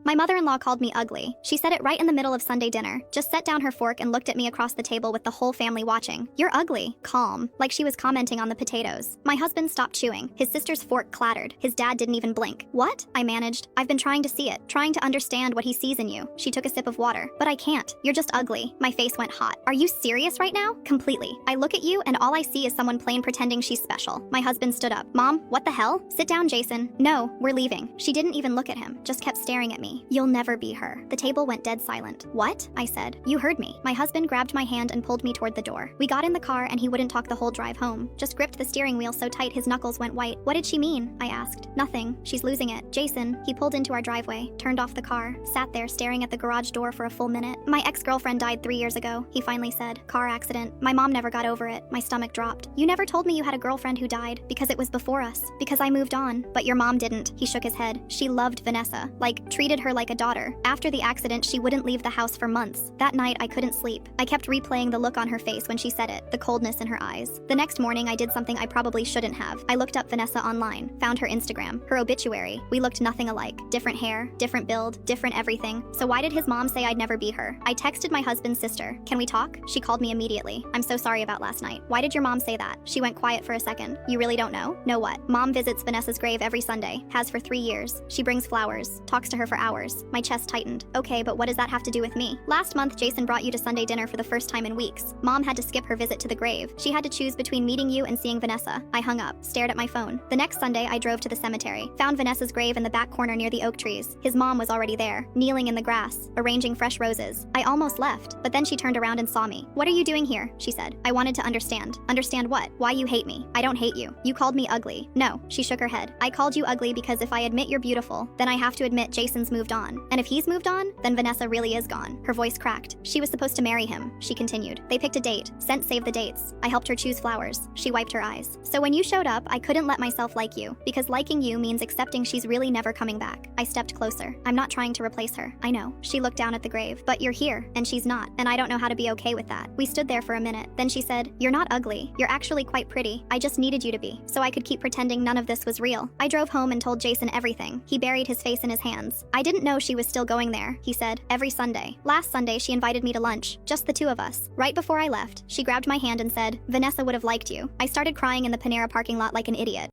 My mother-in-law called me ugly. She said it right in the middle of Sunday dinner, just set down her fork and looked at me across the table with the whole family watching. You're ugly. Calm. Like she was commenting on the potatoes. My husband stopped chewing. His sister's fork clattered. His dad didn't even blink. What? I managed. I've been trying to see it, trying to understand what he sees in you. She took a sip of water. But I can't. You're just ugly. My face went hot. Are you serious right now? Completely. I look at you and all I see is someone plain pretending she's special. My husband stood up. Mom, what the hell? Sit down, Jason. No, we're leaving. She didn't even look at him, just kept staring at me. You'll never be her. The table went dead silent. What? I said. You heard me. My husband grabbed my hand and pulled me toward the door. We got in the car and he wouldn't talk the whole drive home. Just gripped the steering wheel so tight his knuckles went white. What did she mean? I asked. Nothing. She's losing it. Jason. He pulled into our driveway, turned off the car, sat there staring at the garage door for a full minute. My ex-girlfriend died 3 years ago, he finally said. Car accident. My mom never got over it. My stomach dropped. You never told me you had a girlfriend who died, because it was before us, because I moved on. But your mom didn't. He shook his head. She loved Vanessa, like, treated her like a daughter. After the accident, she wouldn't leave the house for months. That night, I couldn't sleep. I kept replaying the look on her face when she said it, the coldness in her eyes. The next morning, I did something I probably shouldn't have. I looked up Vanessa online, found her Instagram, her obituary. We looked nothing alike. Different hair, different build, different everything. So why did his mom say I'd never be her? I texted my husband's sister. Can we talk? She called me immediately. I'm so sorry about last night. Why did your mom say that? She went quiet for a second. You really don't know? Know what? Mom visits Vanessa's grave every Sunday. Has for 3 years. She brings flowers. Talks to her for hours. My chest tightened. Okay, but what does that have to do with me? Last month, Jason brought you to Sunday dinner for the first time in weeks. Mom had to skip her visit to the grave. She had to choose between meeting you and seeing Vanessa. I hung up, stared at my phone. The next Sunday, I drove to the cemetery. Found Vanessa's grave in the back corner near the oak trees. His mom was already there, kneeling in the grass, arranging fresh roses. I almost left, but then she turned around and saw me. What are you doing here? She said. I wanted to understand. Understand what? Why you hate me? I don't hate you. You called me ugly. No, she shook her head. I called you ugly because if I admit you're beautiful, then I have to admit Jason's moved on. And if he's moved on, then Vanessa really is gone. Her voice cracked. She was supposed to marry him, she continued. They picked a date, sent save the dates. I helped her choose flowers. She wiped her eyes. So when you showed up, I couldn't let myself like you, because liking you means accepting she's really never coming back. I stepped closer. I'm not trying to replace her. I know. She looked down at the grave. But you're here, and she's not, and I don't know how to be okay with that. We stood there for a minute. Then she said, you're not ugly. You're actually quite pretty. I just needed you to be, so I could keep pretending none of this was real. I drove home and told Jason everything. He buried his face in his hands. I didn't know she was still going there, he said, every Sunday. Last Sunday, she invited me to lunch, just the two of us. Right before I left, she grabbed my hand and said, Vanessa would have liked you. I started crying in the Panera parking lot like an idiot.